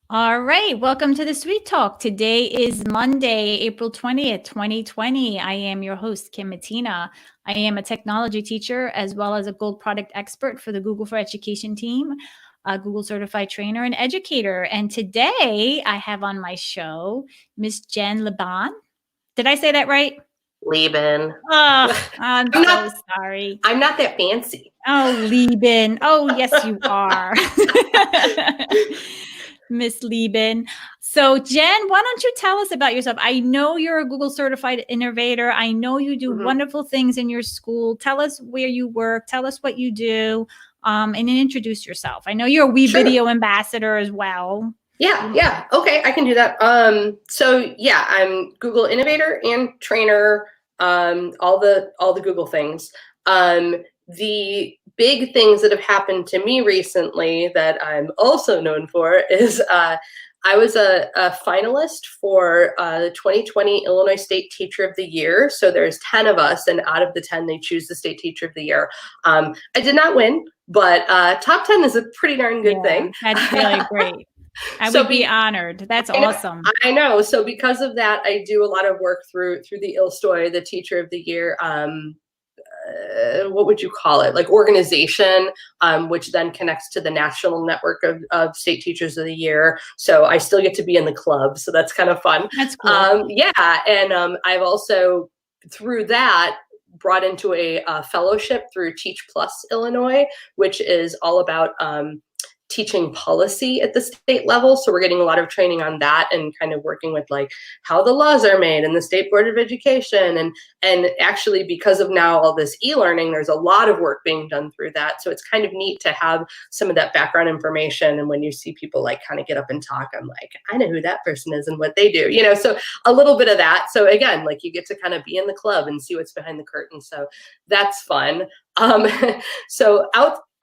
All right, welcome to the Sweet Talk. Today is Monday, April 20th, 2020. I am your host, Kim Matina. I am a technology teacher as well as a gold product expert for the Google for Education team, a Google certified trainer and educator. And today I have on my show Miss Jen Leban. Did I say that right? Leban. Oh, I'm so sorry. I'm not that fancy. Oh, Leban. Oh, yes, you are. Miss Leban. So, Jen, why don't you tell us about yourself? I know you're a Google certified innovator. I know you do wonderful things in your school. Tell us where you work. Tell us what you do, and then introduce yourself. I know you're a Video ambassador as well. Yeah. Okay, I can do that. So yeah, I'm Google innovator and trainer. All the Google things. The big things that have happened to me recently that I'm also known for is I was a finalist for the 2020 Illinois State Teacher of the Year. So there's 10 of us, and out of the 10, they choose the State Teacher of the Year. I did not win, but top 10 is a pretty darn good thing. That's really great. I would be honored. That's awesome. I know. So because of that, I do a lot of work through the ILSTOI, the Teacher of the Year. What would you call it? Like organization, which then connects to the national network of State Teachers of the Year. So I still get to be in the club. So that's kind of fun. That's cool. Yeah. And I've also, through that, brought into a fellowship through Teach Plus Illinois, which is all about teaching policy at the state level. So we're getting a lot of training on that and kind of working with like how the laws are made and the State Board of Education. And actually, because of now all this e-learning, there's a lot of work being done through that. So it's kind of neat to have some of that background information. And when you see people like kind of get up and talk, I'm like, I know who that person is and what they do, you know, so a little bit of that. So again, like you get to kind of be in the club and see what's behind the curtain. So that's fun. So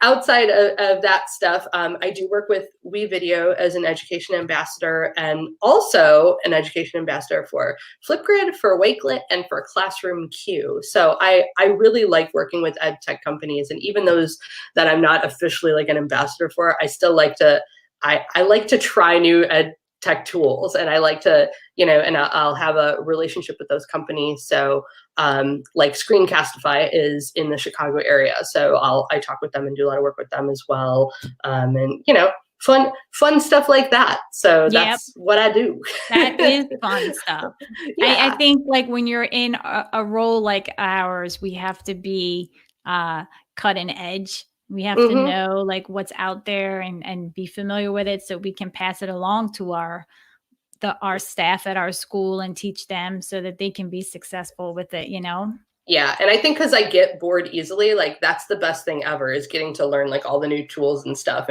outside of that stuff, I do work with Video as an education ambassador and also an education ambassador for Flipgrid, for Wakelet, and for Classroom Q. So I really like working with ed tech companies, and even those that I'm not officially like an ambassador for, I still like to, I like to try new ed tech tools, and I like to, you know, and I'll have a relationship with those companies. So like Screencastify is in the Chicago area, so I talk with them and do a lot of work with them as well, and you know, fun stuff like that. So that's what I do. That is fun stuff. Yeah. I think like when you're in a role like ours, we have to be cutting edge. We have to know like what's out there and be familiar with it so we can pass it along to our staff at our school and teach them so that they can be successful with it, you know? Yeah. And I think because I get bored easily, like that's the best thing ever, is getting to learn like all the new tools and stuff.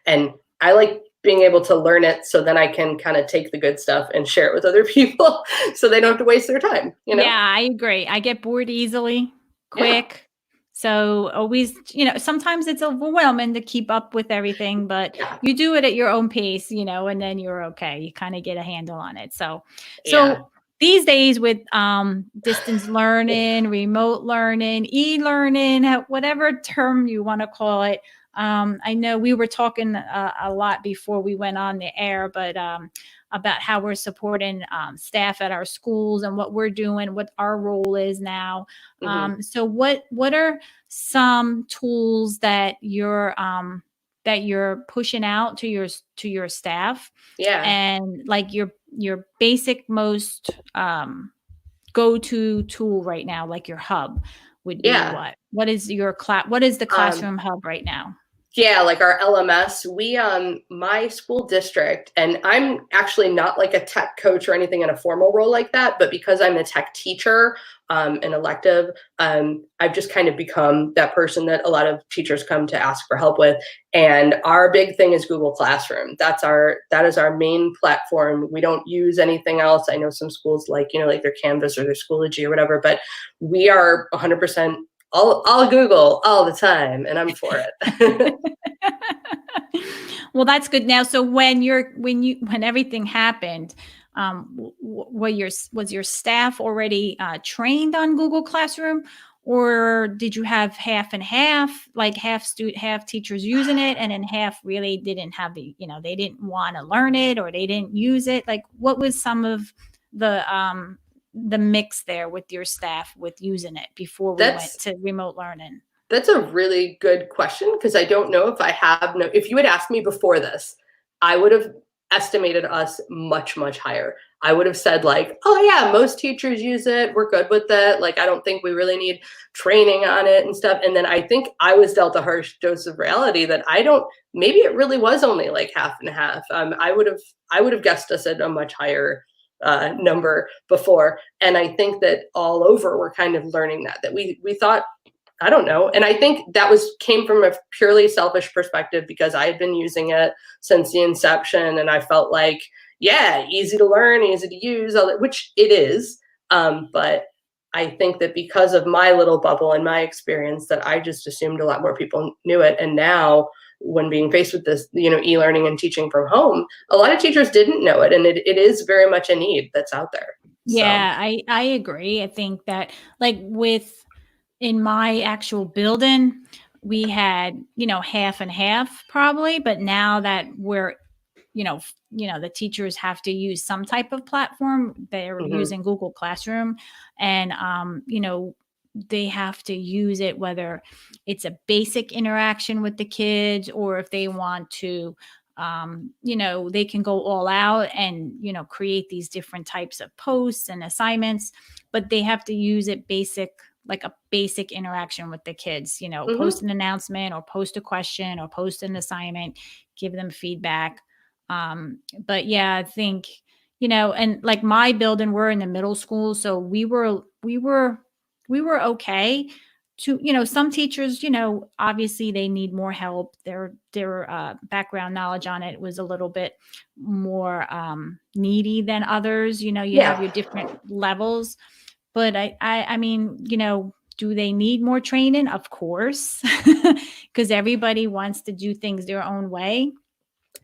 And I like being able to learn it so then I can kind of take the good stuff and share it with other people so they don't have to waste their time, you know? Yeah, I agree. I get bored easily, quick. Yeah. So always, you know, sometimes it's overwhelming to keep up with everything, but you do it at your own pace, you know, and then you're okay. You kind of get a handle on it. So these days with distance learning, remote learning, e-learning, whatever term you want to call it, I know we were talking a lot before we went on the air, but about how we're supporting staff at our schools and what we're doing, what our role is now. So what are some tools that you're pushing out to your staff? Yeah. And like your basic most go-to tool right now, like your hub would be what? What is the classroom hub right now? Yeah, like our LMS, we, my school district, and I'm actually not like a tech coach or anything in a formal role like that, but because I'm a tech teacher, an elective, I've just kind of become that person that a lot of teachers come to ask for help with. And our big thing is Google Classroom. That is our main platform. We don't use anything else. I know some schools like, you know, like their Canvas or their Schoology or whatever, but we are 100% all Google all the time, and I'm for it. Well, that's good. Now, so when everything happened, was your staff already trained on Google Classroom, or did you have half and half, like half teachers using it and then half really didn't have they didn't want to learn it or they didn't use it? Like, what was some of the mix there with your staff with using it before we went That's to remote learning? That's a really good question, because I don't know if if you had asked me before this, I would have estimated us much, much higher. I would have said like, oh yeah, most teachers use it. We're good with it. Like, I don't think we really need training on it and stuff. And then I think I was dealt a harsh dose of reality that maybe it really was only like half and half. I would have guessed us at a much higher number before. And I think that all over we're kind of learning that we thought, I don't know. And I think that came from a purely selfish perspective, because I had been using it since the inception, and I felt like, yeah, easy to learn, easy to use, which it is. But I think that because of my little bubble and my experience, that I just assumed a lot more people knew it. And now, when being faced with this, e-learning and teaching from home, a lot of teachers didn't know it, and it is very much a need that's out there. Yeah, I agree. I think that, like, in my actual building, we had, half and half probably, but now that we're, the teachers have to use some type of platform. They're using Google Classroom, and, they have to use it, whether it's a basic interaction with the kids, or if they want to, they can go all out and, create these different types of posts and assignments, but they have to use it like a basic interaction with the kids, post an announcement or post a question or post an assignment, give them feedback. But yeah, I think, and like my building, we're in the middle school. So we were okay to, some teachers, obviously they need more help. Their background knowledge on it was a little bit more needy than others. You have your different levels. But I mean, do they need more training? Of course, because everybody wants to do things their own way.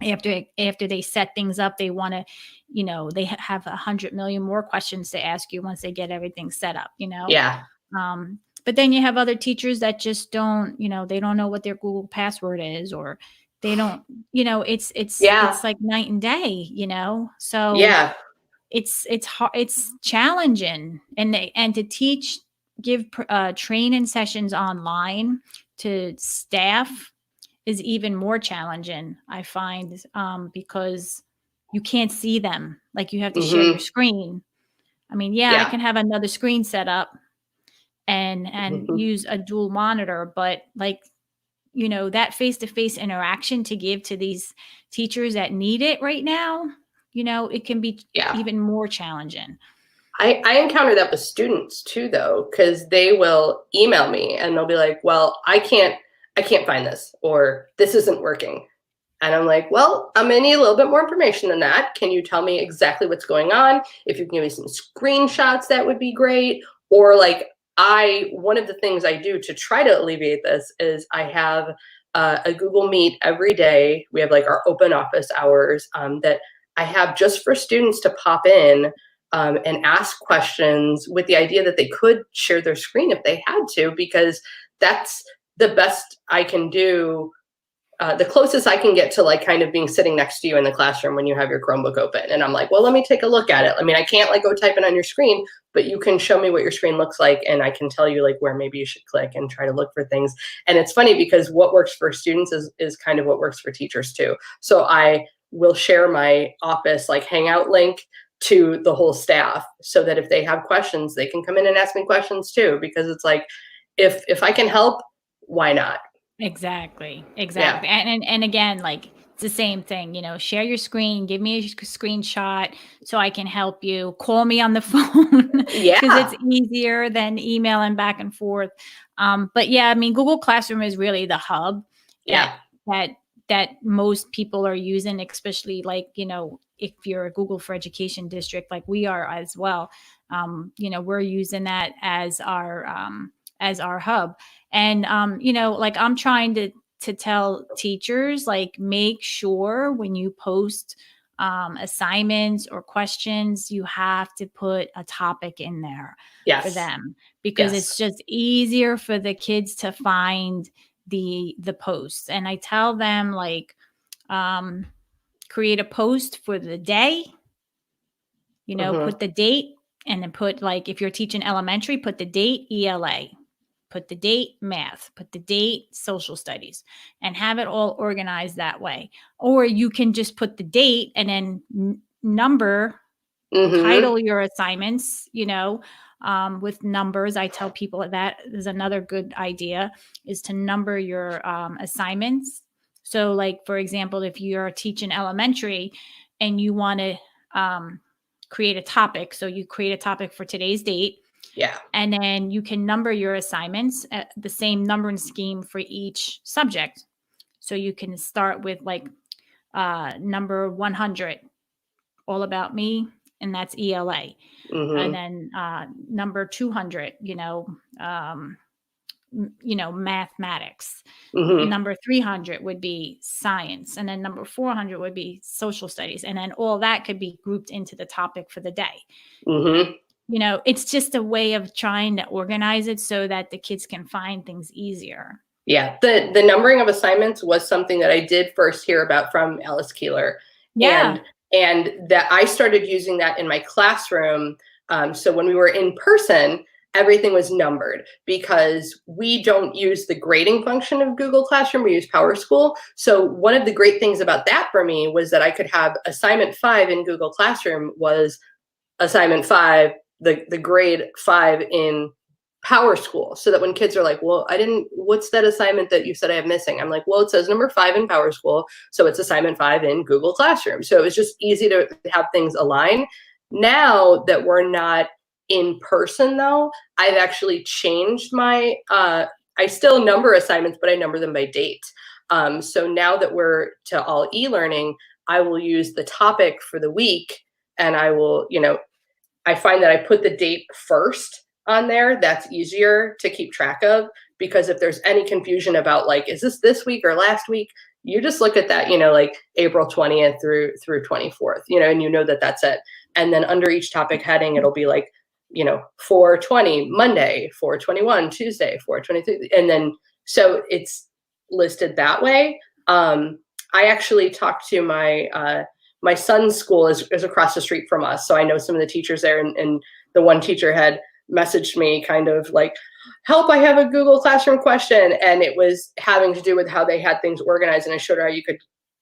After they set things up, they want to, they have 100 million more questions to ask you once they get everything set up. Yeah. But then you have other teachers that just don't, they don't know what their Google password is, or they don't, it's like night and day. So Yeah. it's hard, it's challenging, and to give training sessions online to staff is even more challenging, I find, because you can't see them. Like, you have to share your screen. I mean, I can have another screen set up and use a dual monitor, but like, that face-to-face interaction to give to these teachers that need it right now, it can be even more challenging. I encounter that with students too, though, because they will email me and they'll be like, well, I can't find this, or this isn't working. And I'm like, well, I'm gonna need a little bit more information than that. Can you tell me exactly what's going on? If you can give me some screenshots, that would be great. Or like, one of the things I do to try to alleviate this is I have a Google Meet every day. We have like our open office hours that I have just for students to pop in and ask questions, with the idea that they could share their screen if they had to, because that's the best I can do. The closest I can get to like kind of being sitting next to you in the classroom when you have your Chromebook open. And I'm like, well, let me take a look at it. I mean, I can't like go type it on your screen, but you can show me what your screen looks like. And I can tell you like where maybe you should click and try to look for things. And it's funny because what works for students is kind of what works for teachers too. So I will share my office like Hangout link to the whole staff, so that if they have questions, they can come in and ask me questions too, because it's like, if I can help, why not? Exactly. Yeah. And again, like, it's the same thing, share your screen, give me a screenshot so I can help you. Call me on the phone, because Yeah. it's easier than emailing back and forth. But yeah, I mean, Google Classroom is really the hub that Yeah. that most people are using, especially like, if you're a Google for Education district, like we are as well. We're using that as our hub. And, like, I'm trying to tell teachers, like, make sure when you post assignments or questions, you have to put a topic in there for Yes. them, because Yes. it's just easier for the kids to find the posts. And I tell them, like, create a post for the day, put the date, and then put, like, if you're teaching elementary, put the date ELA, put the date math, put the date social studies, and have it all organized that way. Or you can just put the date and then number, title your assignments, with numbers. I tell people that is another good idea, is to number your assignments. So, like, for example, if you're teaching elementary and you want to create a topic, so you create a topic for today's date. Yeah. And then you can number your assignments at the same numbering scheme for each subject. So you can start with, like, number 100, all about me, and that's ELA. And then number 200, mathematics. Number 300 would be science, and then number 400 would be social studies, and then all that could be grouped into the topic for the day. It's just a way of trying to organize it so that the kids can find things easier. Yeah, the numbering of assignments was something that I did first hear about from Alice Keeler. Yeah. And that I started using that in my classroom. So when we were in person, everything was numbered, because we don't use the grading function of Google Classroom. We use PowerSchool. So one of the great things about that for me was that I could have assignment 5 in Google Classroom was assignment 5, the grade 5 in PowerSchool, so that when kids are like, well, what's that assignment that you said I have missing? I'm like, well, it says number 5 in PowerSchool, so it's assignment 5 in Google Classroom. So it was just easy to have things align. Now that we're not in person, though, I've actually changed my, I still number assignments, but I number them by date. So now that we're to all e-learning, I will use the topic for the week, and I will, I find that I put the date first on there. That's easier to keep track of, because if there's any confusion about, like, is this week or last week, you just look at that, like April 20th through 24th, and that that's it. And then under each topic heading, it'll be like, 4/20 Monday, 4/21 Tuesday, 4/23, and then so it's listed that way. I actually talked to my son's school is across the street from us, so I know some of the teachers there, and the one teacher had messaged me kind of like, help, I have a Google Classroom question, and it was having to do with how they had things organized, and I showed her how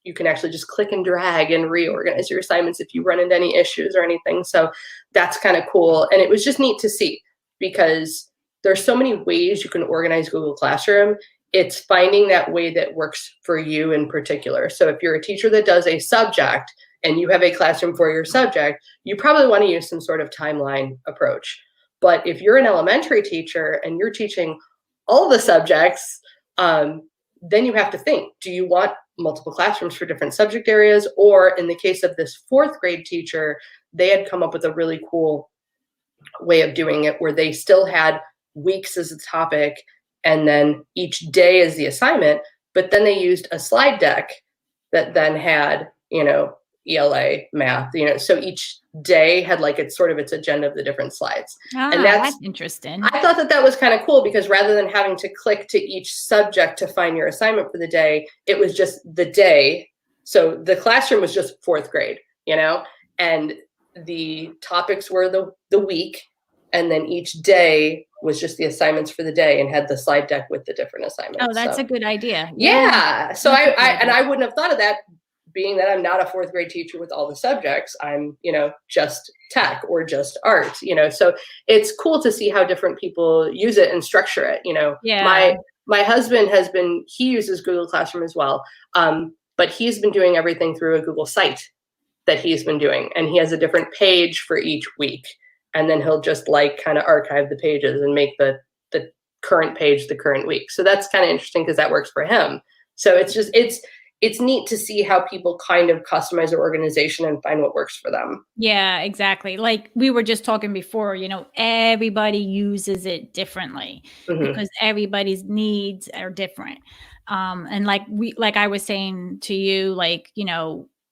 you can actually just click and drag and reorganize your assignments if you run into any issues or anything. So that's kind of cool, and it was just neat to see, because there's so many ways you can organize Google Classroom. It's finding that way that works for you in particular. So if you're a teacher that does a subject and you have a classroom for your subject, you probably want to use some sort of timeline approach. But if you're an elementary teacher and you're teaching all the subjects, then you have to think, do you want multiple classrooms for different subject areas? Or in the case of this 4th grade teacher, they had come up with a really cool way of doing it, where they still had weeks as a topic and then each day as the assignment, but then they used a slide deck that then had, ELA, math, so each day had like its agenda of the different slides. And that's interesting. I thought that was kind of cool, because rather than having to click to each subject to find your assignment for the day, it was just the day. So the classroom was just 4th grade, and the topics were the week, and then each day was just the assignments for the day, and had the slide deck with the different assignments. Oh, that's a good idea. Yeah. So I wouldn't have thought of that, being that I'm not a 4th grade teacher with all the subjects. I'm, just tech or just art, so it's cool to see how different people use it and structure it. Yeah. My husband he uses Google Classroom as well. But he's been doing everything through a Google site that he's been doing. And he has a different page for each week. And then he'll just kind of archive the pages and make the current page the current week. So that's kind of interesting, because that works for him. So it's neat to see how people kind of customize their organization and find what works for them. Yeah, exactly. Like we were just talking before, everybody uses it differently, because everybody's needs are different. And like I was saying to you,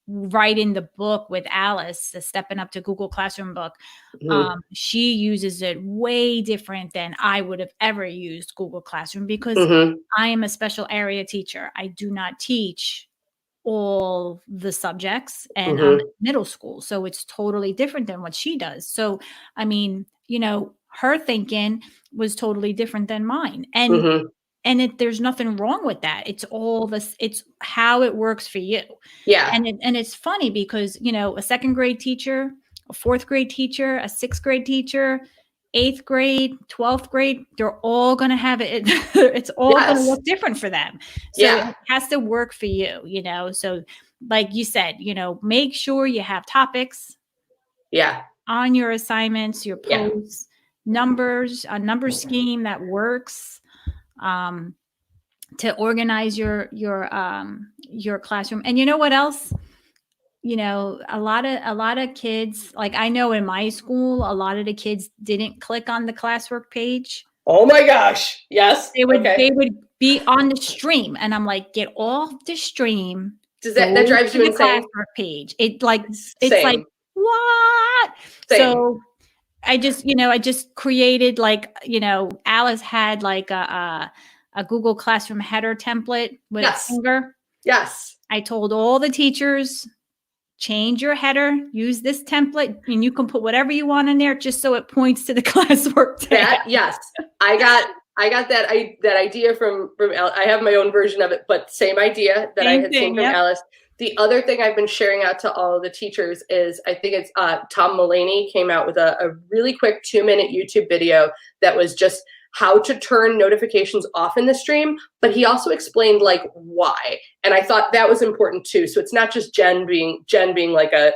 write in the book with Alice, the Stepping Up to Google Classroom book, Mhm. she uses it way different than I would have ever used Google Classroom, because Mhm. I am a special area teacher. I do not teach all the subjects, and I'm Mhm. in middle school. So it's totally different than what she does. So, I mean, her thinking was totally different than mine. Mhm. And there's nothing wrong with that. It's all this, it's how it works for you. Yeah. And it's funny because, a second grade teacher, a fourth grade teacher, a sixth grade teacher, eighth grade, 12th grade, they're all going to have it. It's all going to Yes. look different for them. So Yeah. it has to work for you, So like you said, make sure you have topics Yeah. on your assignments, your Yeah. posts, numbers, a number scheme that works. To organize your classroom. And you know what else? A lot of kids, like I know in my school, a lot of the kids didn't click on the classwork page. Oh my gosh. Yes. They would Okay. they would be on the stream, and I'm like, get off the stream, Does go that drives to you the insane? classwork page. It's like Same. what? Same. So I just created, like, Alice had like a Google Classroom header template with a Yes. finger. Yes. I told all the teachers, change your header, use this template, and you can put whatever you want in there just so it points to the classwork tab. Yes. I got that idea from I have my own version of it, but same idea that I Same had seen thing. from Yep. Alice. The other thing I've been sharing out to all of the teachers is, I think it's Tom Mulaney came out with a really quick 2-minute YouTube video that was just how to turn notifications off in the stream, but he also explained like why. And I thought that was important too. So it's not just Jen being like a,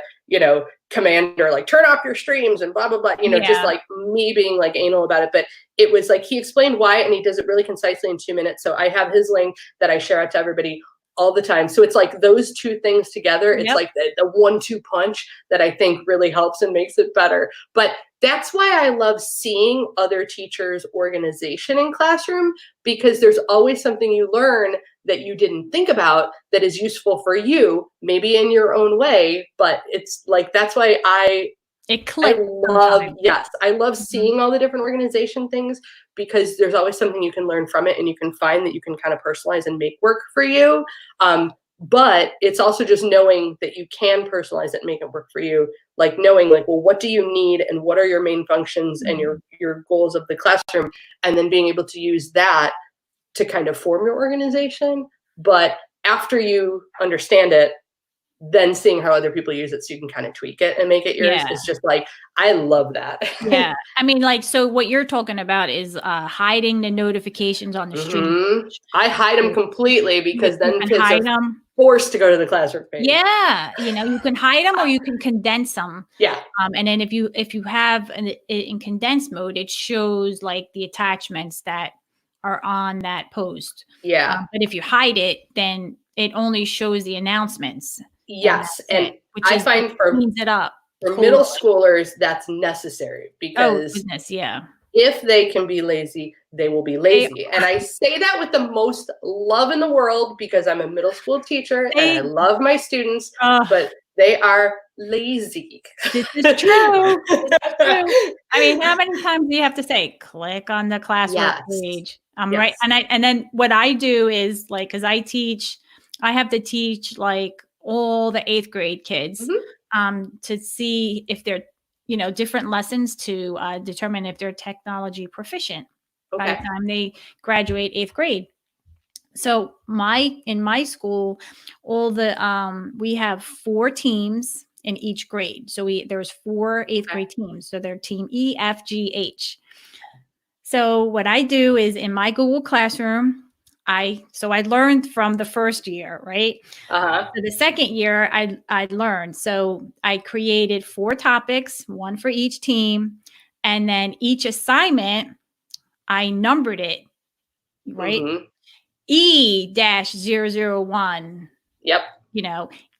commander, like turn off your streams and blah, blah, blah, just Yeah. like me being like anal about it. But it was like, he explained why, and he does it really concisely in 2 minutes. So I have his link that I share out to everybody all the time. So it's like those two things together. It's Yep. like the 1-2 punch that I think really helps and makes it better. But that's why I love seeing other teachers' organization in classroom, because there's always something you learn that you didn't think about that is useful for you, maybe in your own way. But it's like, that's why It clicked love, sometimes. yes, I love Mhm. seeing all the different organization things, because there's always something you can learn from it, and you can find that you can kind of personalize and make work for you. But it's also just knowing that you can personalize it and make it work for you, like knowing like, well, what do you need and what are your main functions and your goals of the classroom, and then being able to use that to kind of form your organization. But after you understand it, then seeing how other people use it so you can kind of tweak it and make it yours Yeah. is just like, I love that. Yeah. I mean, like, so what you're talking about is hiding the notifications on the stream page. I hide them completely, because You then can kids are hide them. forced to go to the classroom page. Yeah. You can hide them, or you can condense them. Yeah. And then if you have it in condensed mode, it shows like the attachments that are on that post. Yeah. But if you hide it, then it only shows the announcements. Yes. And Which I find cleans it up. for middle schoolers, that's necessary, Oh because goodness, yeah. if they can be lazy, they will be lazy. And I say that with the most love in the world, because I'm a middle school teacher and I love my students, but they are lazy. This is true. This is true. I mean, how many times do you have to say, click on the classwork page? Right. And then what I do is, like, because I have to teach like all the 8th grade kids to see if they're, different lessons to determine if they're technology proficient by the time they graduate 8th grade. So in my school, we have 4 teams in each grade. So there's 4 8th grade teams. So they're team E, F, G, H. So what I do is, in my Google Classroom, I learned from the first year, right? So the second year I learned. So I created 4 topics, 1 for each team, and then each assignment I numbered it, right? E-001. Yep.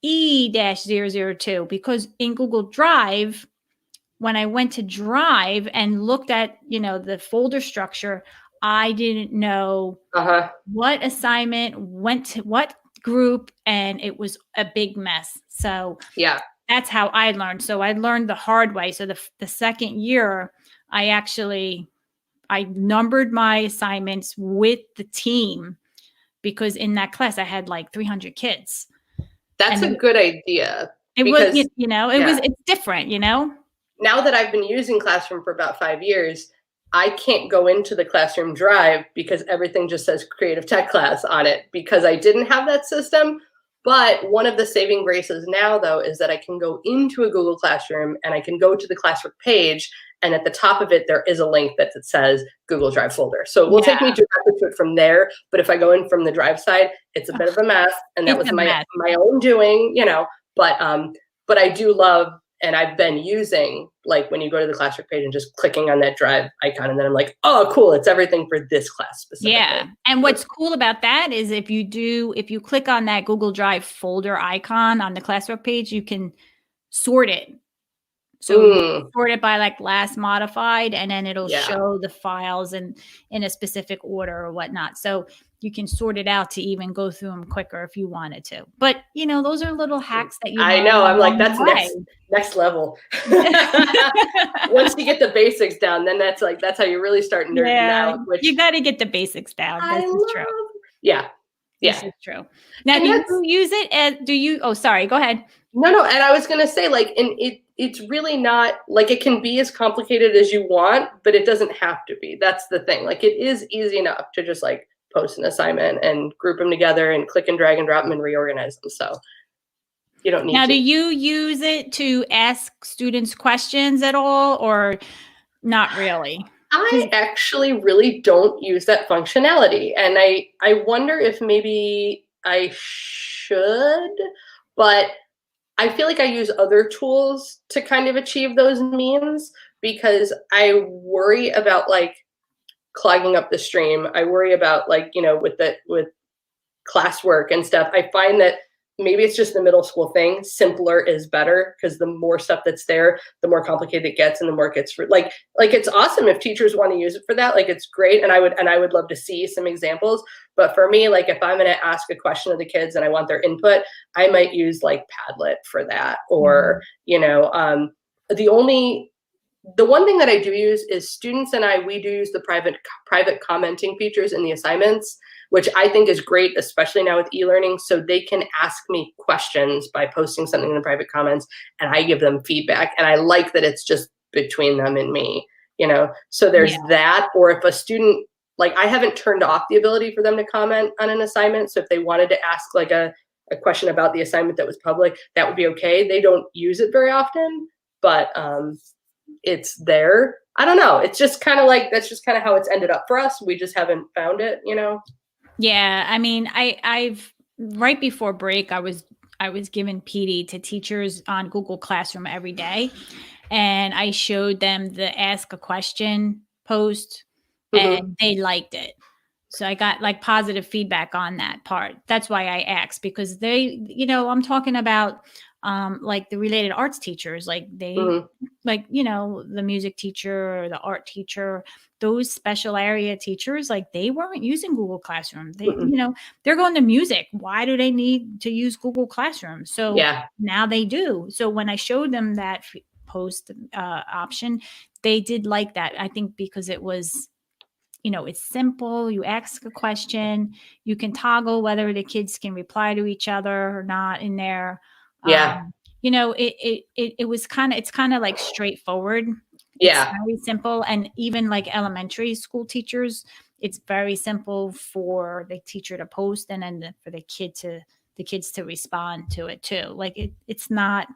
E-002, because in Google Drive, when I went to Drive and looked at, the folder structure, I didn't know what assignment went to what group, and it was a big mess. So Yeah. that's how I learned. So I learned the hard way. So the second year, I numbered my assignments with the team, because in that class I had like 300 kids. That's a And good idea it was, because it's different, now that I've been using Classroom for about 5 years, I can't go into the Classroom Drive because everything just says Creative Tech class on it, because I didn't have that system. But one of the saving graces now, though, is that I can go into a Google Classroom and I can go to the Classwork page, and at the top of it, there is a link that says Google Drive folder. So it will take me directly to it from there. But if I go in from the Drive side, it's a bit of a mess, and that was my own doing, But I do love, and I've been using, like, when you go to the Classwork page and just clicking on that Drive icon, and then I'm like, oh, cool, it's everything for this class specifically. Yeah. And what's cool about that is if you click on that Google Drive folder icon on the Classwork page, you can sort it. So you sort it by like last modified, and then it'll show the files in a specific order or whatnot. So you can sort it out to even go through them quicker if you wanted to. But those are little hacks that I know. I'm like, that's next level. Once you get the basics down, then that's how you really start nerding out. Which you got to get the basics down. This is true. Yeah. This is true. Now, do you use it? Oh, sorry. Go ahead. No. And I was going to say, it's really not, it can be as complicated as you want, but it doesn't have to be. That's the thing. It is easy enough to just post an assignment and group them together and click and drag and drop them and reorganize them. So you don't need to. Now, do you use it to ask students questions at all, or not really? I actually really don't use that functionality. And I wonder if maybe I should, but I feel like I use other tools to kind of achieve those means, because I worry about clogging up the stream. I worry about with classwork and stuff. I find that maybe it's just the middle school thing. Simpler is better, because the more stuff that's there, the more complicated it gets, and the more it gets it's awesome if teachers want to use it for that. It's great, and I would love to see some examples. But for me, if I'm going to ask a question of the kids and I want their input, I might use Padlet for that, or the one thing that I do use is students and we do use the private commenting features in the assignments, which I think is great, especially now with e-learning. So they can ask me questions by posting something in the private comments, and I give them feedback. And I like that it's just between them and me, So there's that. Or if a student, I haven't turned off the ability for them to comment on an assignment. So if they wanted to ask a question about the assignment that was public, that would be okay. They don't use it very often, but it's there. I don't know. It's just kind of that's just kind of how it's ended up for us. We just haven't found it, Yeah. I mean, I've right before break, I was giving PD to teachers on Google Classroom every day, and I showed them the ask a question post, and they liked it. So I got positive feedback on that part. That's why I asked, because they, I'm talking about the related arts teachers, the music teacher or the art teacher, those special area teachers, they weren't using Google Classroom. They, they're going to music. Why do they need to use Google Classroom? So now they do. So when I showed them that post option, they did like that. I think because it was, it's simple. You ask a question, you can toggle whether the kids can reply to each other or not in there. It's kind of straightforward. It's very simple. And even elementary school teachers, it's very simple for the teacher to post, and then for the kids to respond to it too. It's not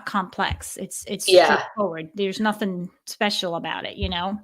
complex. It's straightforward. There's nothing special about it,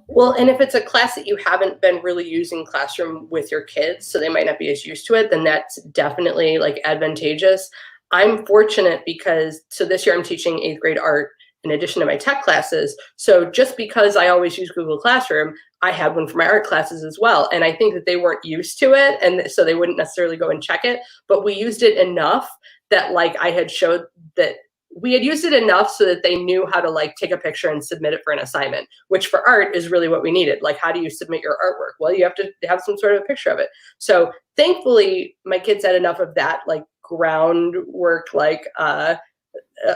Well, and if it's a class that you haven't been really using Classroom with your kids, so they might not be as used to it, then that's definitely advantageous. I'm fortunate because, so this year I'm teaching 8th grade art in addition to my tech classes. So just because I always use Google Classroom, I had one for my art classes as well. And I think that they weren't used to it, and so they wouldn't necessarily go and check it, but we used it enough that I had showed that we had used it enough so that they knew how to like take a picture and submit it for an assignment, which for art is really what we needed. Like, how do you submit your artwork? Well, you have to have some sort of a picture of it. So thankfully my kids had enough of that like groundwork, like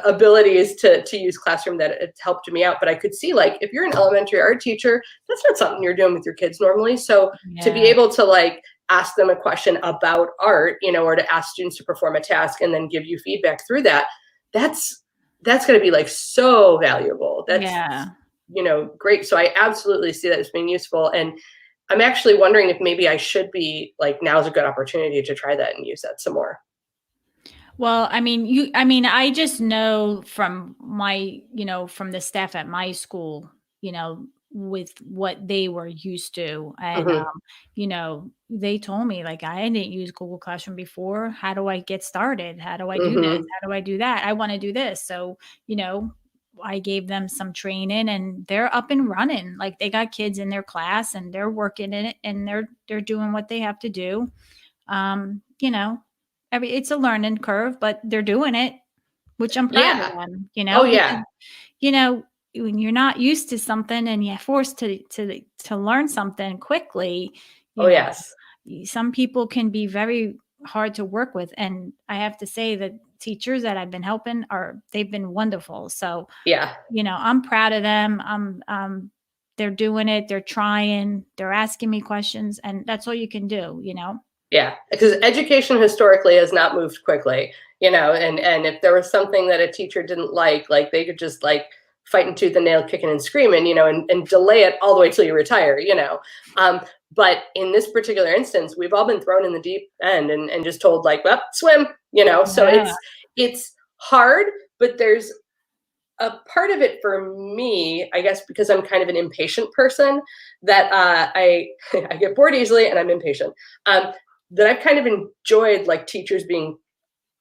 abilities to use Classroom that it helped me out. But I could see, like, if you're an elementary art teacher, that's not something you're doing with your kids normally. So to be able to like ask them a question about art, you know, or to ask students to perform a task and then give you feedback through that, that's going to be like so valuable. That's, you know, great. So I absolutely see that as being useful. And I'm actually wondering if maybe I should be like, now's a good opportunity to try that and use that some more. Well, I mean, I just know from my, from the staff at my school, with what they were used to. And, they told me, like, I didn't use Google Classroom before. How do I get started? How do I do this? How do I do that? I want to do this. So, I gave them some training and they're up and running. Like, they got kids in their class and they're working in it and they're doing what they have to do. It's a learning curve, but they're doing it, which I'm proud of them, Oh, yeah. Because, when you're not used to something and you're forced to learn something quickly, Yes. some people can be very hard to work with. And I have to say that teachers that I've been helping they've been wonderful. So, I'm proud of them. They're doing it. They're trying, they're asking me questions, and that's all you can do, Yeah, because education historically has not moved quickly, and if there was something that a teacher didn't like they could just like fight and tooth and nail, kicking and screaming, and delay it all the way till you retire, But in this particular instance, we've all been thrown in the deep end and just told like, well, swim, So it's hard, but there's a part of it for me, I guess, because I'm kind of an impatient person, that I I get bored easily and I'm impatient. That I've kind of enjoyed like teachers being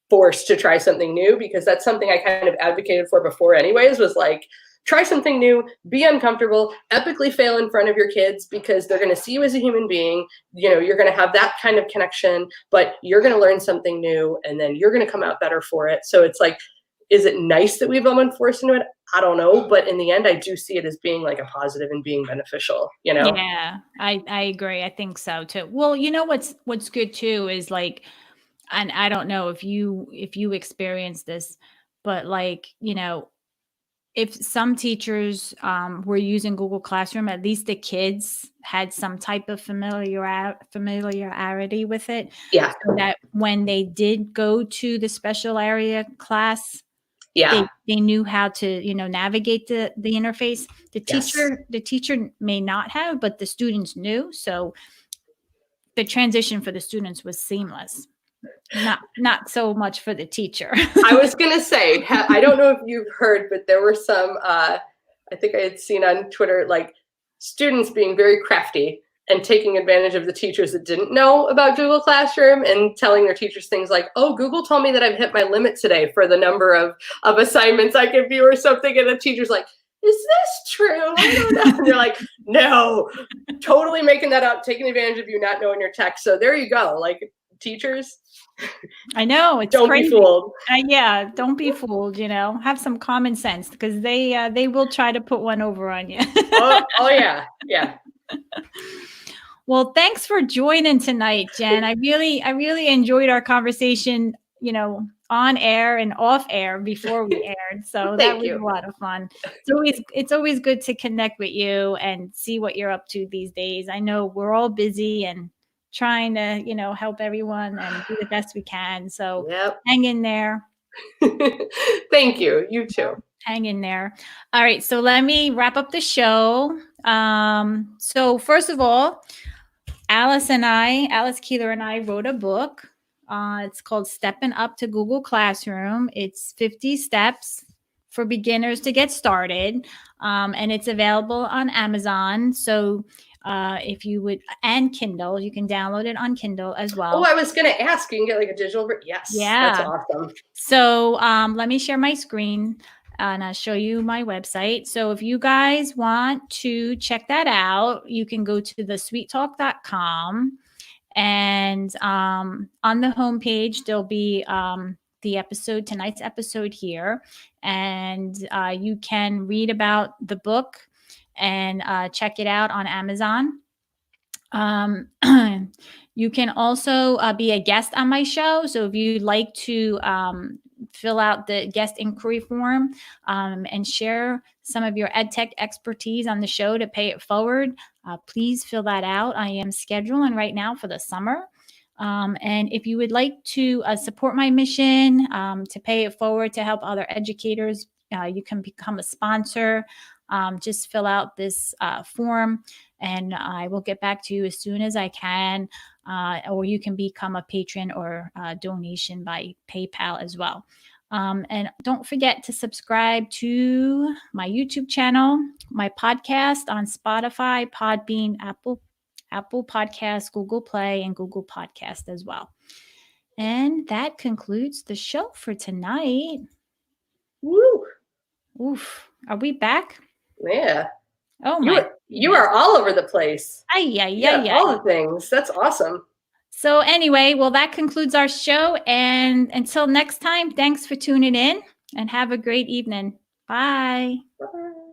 forced to try something new, because that's something I kind of advocated for before anyways, was like, try something new, be uncomfortable, epically fail in front of your kids, because they're going to see you as a human being. You're going to have that kind of connection, but you're going to learn something new and then you're going to come out better for it. So it's like, is it nice that we've all been forced into it? I don't know. But in the end, I do see it as being like a positive and being beneficial, Yeah, I agree. I think so too. Well, what's good too is like, and I don't know if you experience this, but like, if some teachers were using Google Classroom, at least the kids had some type of familiarity with it. Yeah. So that when they did go to the special area class, they knew how to, navigate the interface. The teacher may not have, but the students knew. So the transition for the students was seamless. Not so much for the teacher. I was going to say, I don't know if you've heard, but there were some, I think I had seen on Twitter, like students being very crafty and taking advantage of the teachers that didn't know about Google Classroom and telling their teachers things like, oh, Google told me that I've hit my limit today for the number of assignments I can view or something. And the teacher's like, is this true? I don't know. And they're like, no, totally making that up, taking advantage of you not knowing your text. So there you go. Like, teachers, I know, it's don't crazy. be fooled. Yeah, don't be fooled. Have some common sense, because they will try to put one over on you. oh yeah. Well, thanks for joining tonight, Jen. I really enjoyed our conversation, on air and off air before we aired. So that was a lot of fun. It's always good to connect with you and see what you're up to these days. I know we're all busy and trying to, help everyone and do the best we can. So hang in there. Thank you. You too. Hang in there. All right. So let me wrap up the show. So first of all, Alice Keeler and I wrote a book. It's called Stepping Up to Google Classroom. It's 50 steps for beginners to get started. And it's available on Amazon. So if you would, and Kindle, you can download it on Kindle as well. Oh, I was going to ask, you can get like a digital, yes. Yeah. That's awesome. So let me share my screen and I'll show you my website. So if you guys want to check that out, you can go to thesweettalk.com, and on the homepage, there'll be tonight's episode here, and you can read about the book and check it out on Amazon. You can also be a guest on my show. So if you'd like to fill out the guest inquiry form and share some of your EdTech expertise on the show to pay it forward, please fill that out. I am scheduling right now for the summer. And if you would like to support my mission, to pay it forward to help other educators, you can become a sponsor. Just fill out this form, and I will get back to you as soon as I can. Or you can become a patron or donation by PayPal as well. And don't forget to subscribe to my YouTube channel, my podcast on Spotify, Podbean, Apple Podcasts, Google Play, and Google Podcast as well. And that concludes the show for tonight. Woo! Oof. Are we back? Yeah. Oh my! You are all over the place. Yeah. All the things. That's awesome. So anyway, well, that concludes our show. And until next time, thanks for tuning in and have a great evening. Bye. Bye.